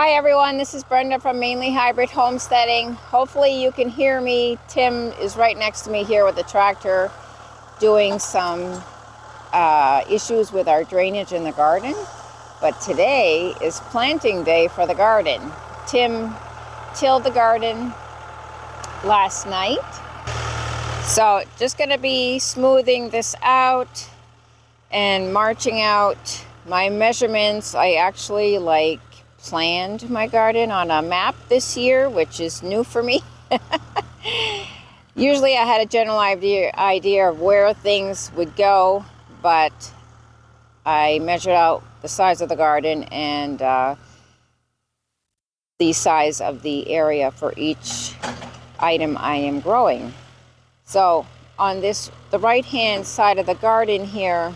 Hi everyone, this is Brenda from Mainelyhybridhomesteading. Hopefully you can hear me. Tim is right next to me here with the tractor doing some issues with our drainage in the garden. But today is planting day for the garden. Tim tilled the garden last night. So just going to be smoothing this out and marching out my measurements. I actually planned my garden on a map this year, which is new for me. Usually I had a general idea of where things would go, but I measured out the size of the garden and the size of the area for each item I am growing. So on the right hand side of the garden here,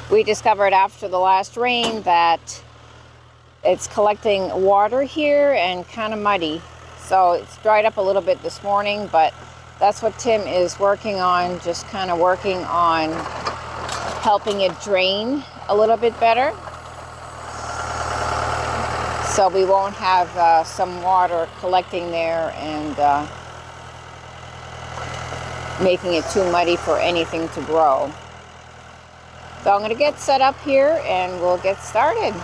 we discovered after the last rain that it's collecting water here and kind of muddy. So it's dried up a little bit this morning, but that's what Tim is working on, just kind of working on helping it drain a little bit better. So we won't have some water collecting there and making it too muddy for anything to grow. So I'm going to get set up here and we'll get started.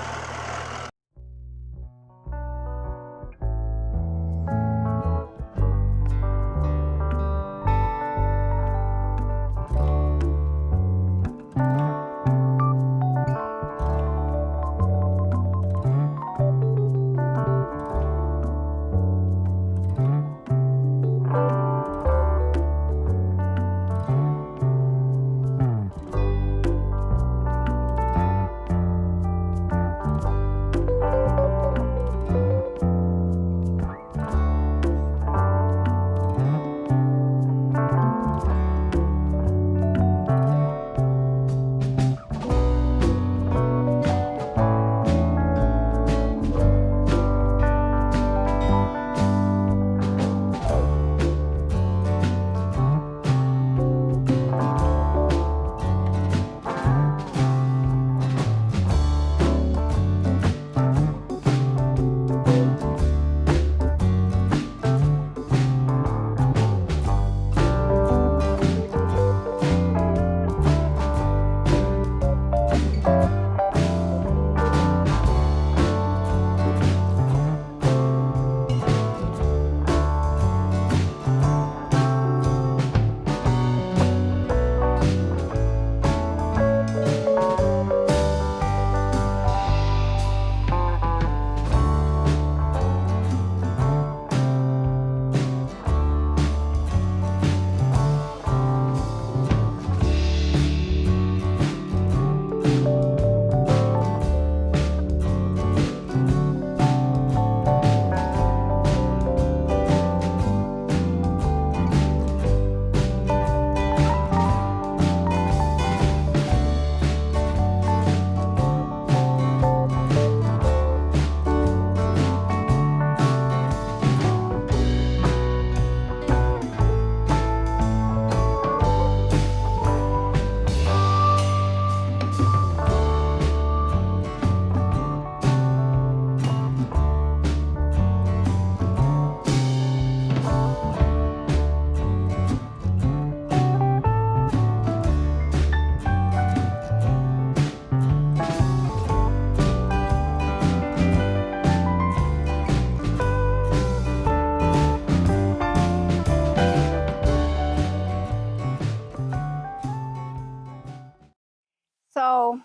So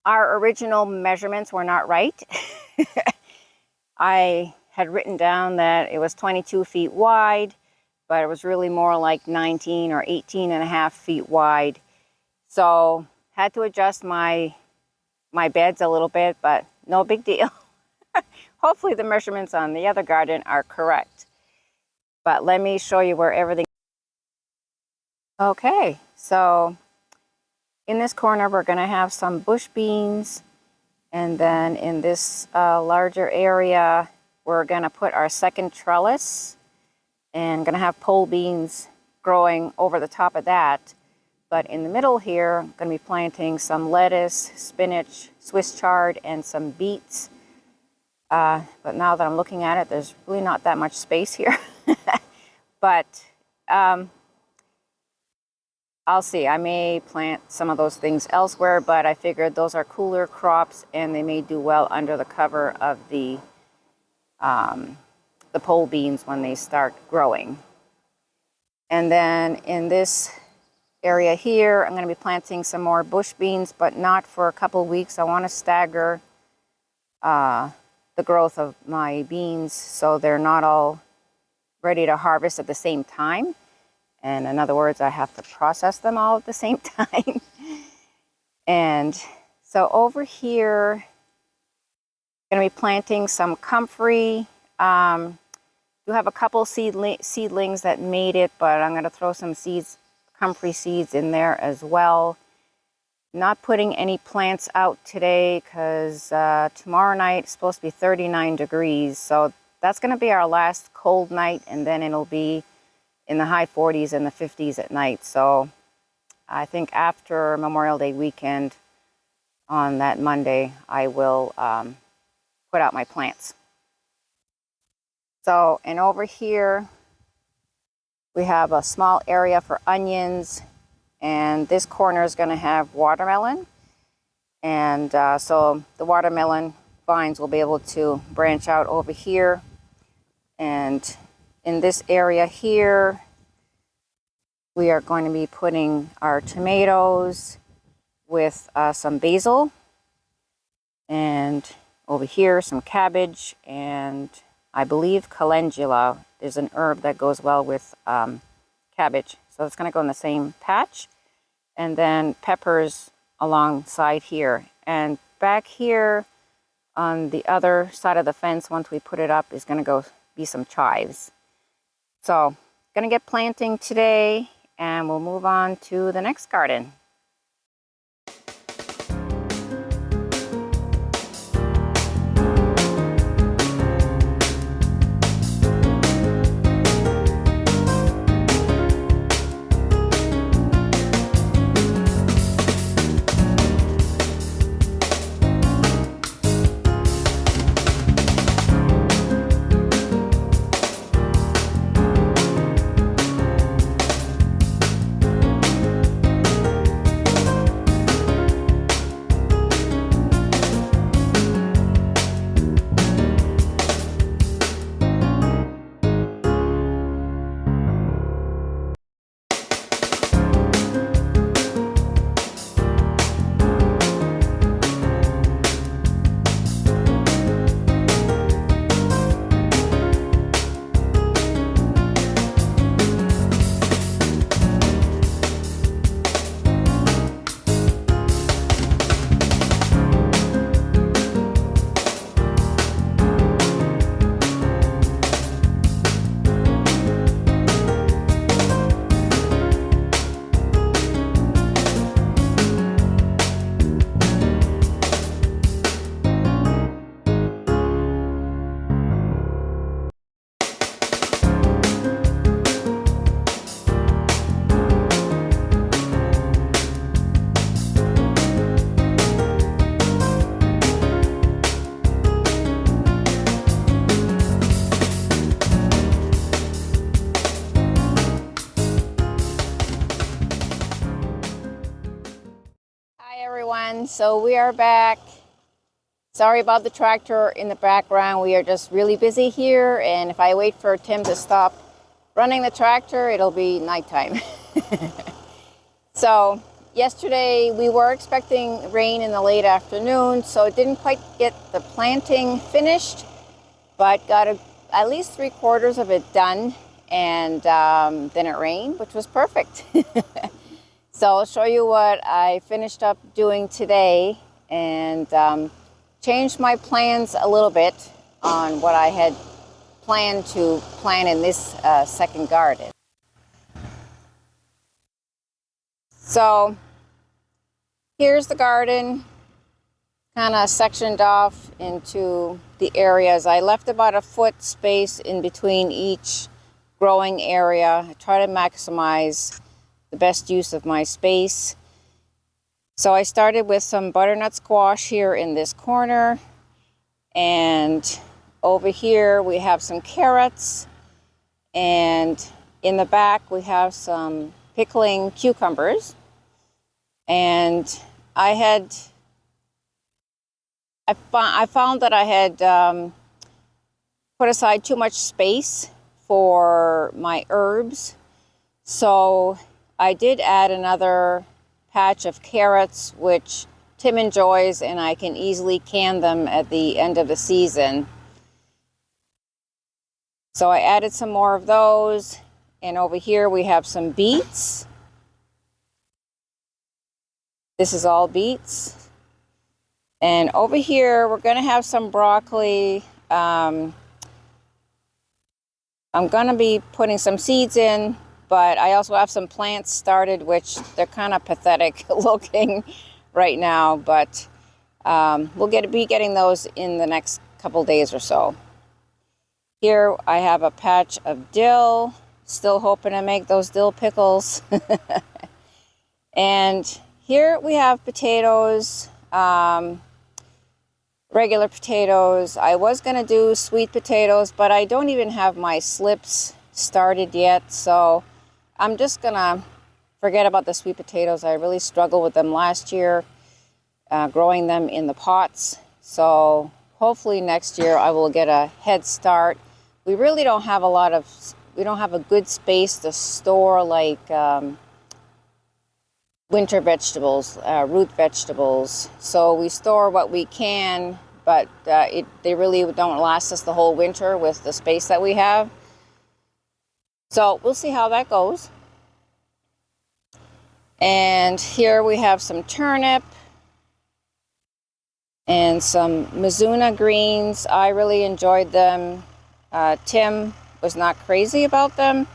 our original measurements were not right. I had written down that it was 22 feet wide, but it was really more like 19 or 18 and a half feet wide. So had to adjust my beds a little bit, but no big deal. Hopefully the measurements on the other garden are correct. But let me show you where everything. Okay, so in this corner, we're going to have some bush beans, and then in this larger area, we're going to put our second trellis, and going to have pole beans growing over the top of that. But in the middle here, I'm going to be planting some lettuce, spinach, Swiss chard, and some beets. But now that I'm looking at it, there's really not that much space here. But I'll see. I may plant some of those things elsewhere, but I figured those are cooler crops and they may do well under the cover of the pole beans when they start growing. And then in this area here, I'm going to be planting some more bush beans, but not for a couple of weeks. I want to stagger the growth of my beans so they're not all ready to harvest at the same time. And in other words, I have to process them all at the same time. And so over here, I'm going to be planting some comfrey. Do have a couple seedlings that made it, but I'm going to throw some seeds, comfrey seeds in there as well. Not putting any plants out today because tomorrow night it's supposed to be 39 degrees. So that's going to be our last cold night, and then it'll be in the high 40s and the 50s at night. So I think after Memorial Day weekend on that Monday, I will put out my plants. So, and over here, we have a small area for onions, and this corner is going to have watermelon. And so the watermelon vines will be able to branch out over here. And in this area here, we are going to be putting our tomatoes with some basil. And over here, some cabbage, and I believe calendula is an herb that goes well with cabbage. So it's going to go in the same patch. And then peppers alongside here. And back here on the other side of the fence, once we put it up, is going to go be some chives. So going to get planting today, and we'll move on to the next garden. So we are back. Sorry about the tractor in the background. We are just really busy here, and if I wait for Tim to stop running the tractor, it'll be nighttime. So yesterday we were expecting rain in the late afternoon, so it didn't quite get the planting finished, but got at least 3/4 of it done, and then it rained, which was perfect. So I'll show you what I finished up doing today, and changed my plans a little bit on what I had planned to plant in this second garden. So here's the garden, kind of sectioned off into the areas. I left about a foot space in between each growing area. I try to maximize the best use of my space. So I started with some butternut squash here in this corner, And over here we have some carrots, and in the back we have some pickling cucumbers. And I found that I had put aside too much space for my herbs, so I did add another patch of carrots, which Tim enjoys, and I can easily can them at the end of the season. So I added some more of those, and over here we have some beets. This is all beets. And over here we're going to have some broccoli. I'm going to be putting some seeds in, but I also have some plants started, which they're kind of pathetic looking right now, but we'll be getting those in the next couple days or so. Here I have a patch of dill, still hoping to make those dill pickles. And here we have potatoes, regular potatoes. I was going to do sweet potatoes, but I don't even have my slips started yet, so I'm just going to forget about the sweet potatoes. I really struggled with them last year, growing them in the pots. So hopefully next year I will get a head start. We really don't have we don't have a good space to store like winter vegetables, root vegetables. So we store what we can, but they really don't last us the whole winter with the space that we have. So we'll see how that goes. And here we have some turnip and some Mizuna greens. I really enjoyed them. Tim was not crazy about them.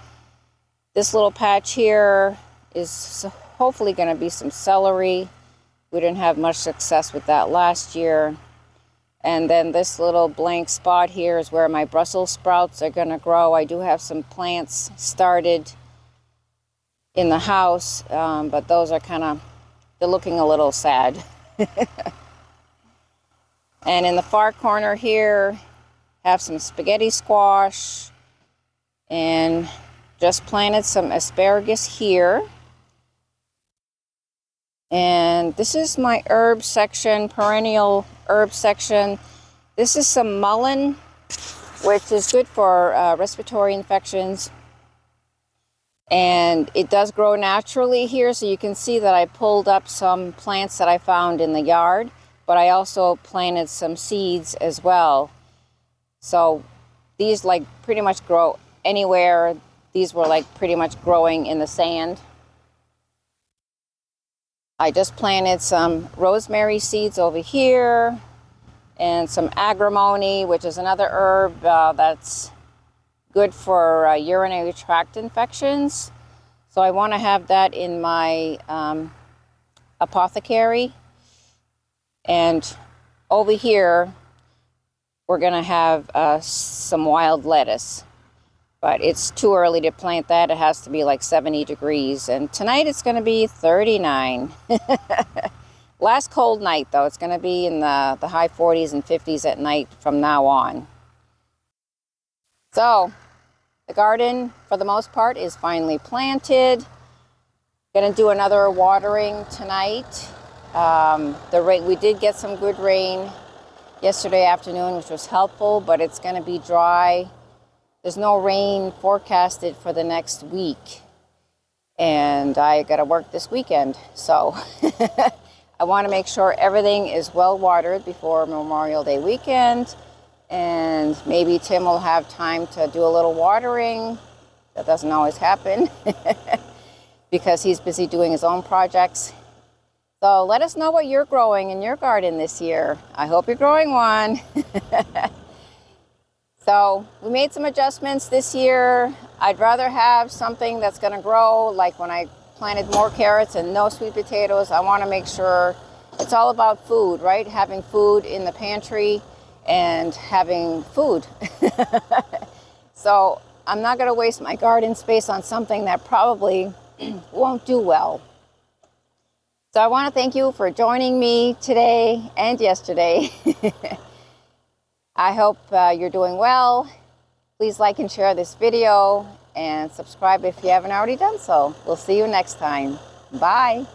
This little patch here is hopefully going to be some celery. We didn't have much success with that last year. And then this little blank spot here is where my Brussels sprouts are going to grow. I do have some plants started in the house, but those are they're looking a little sad. And in the far corner here, have some spaghetti squash, and just planted some asparagus here. And this is my herb section, perennial herb section. This is some mullein, which is good for respiratory infections. And it does grow naturally here, so you can see that I pulled up some plants that I found in the yard, but I also planted some seeds as well. So these pretty much grow anywhere. These were pretty much growing in the sand. I just planted some rosemary seeds over here, and some agrimony, which is another herb that's good for urinary tract infections. So I want to have that in my apothecary. And over here, we're going to have some wild lettuce. But it's too early to plant that. It has to be 70 degrees. And tonight it's going to be 39. Last cold night, though. It's going to be in the high 40s and 50s at night from now on. So the garden, for the most part, is finally planted. Going to do another watering tonight. We did get some good rain yesterday afternoon, which was helpful, but it's going to be dry. There's no rain forecasted for the next week, and I got to work this weekend, so I want to make sure everything is well watered before Memorial Day weekend, and maybe Tim will have time to do a little watering. That doesn't always happen because he's busy doing his own projects. So let us know what you're growing in your garden this year. I hope you're growing one. So we made some adjustments this year. I'd rather have something that's going to grow, like when I planted more carrots and no sweet potatoes. I want to make sure it's all about food, right? Having food in the pantry and having food. So I'm not going to waste my garden space on something that probably won't do well. So I want to thank you for joining me today and yesterday. I hope you're doing well. Please like and share this video and subscribe if you haven't already done so. We'll see you next time. Bye.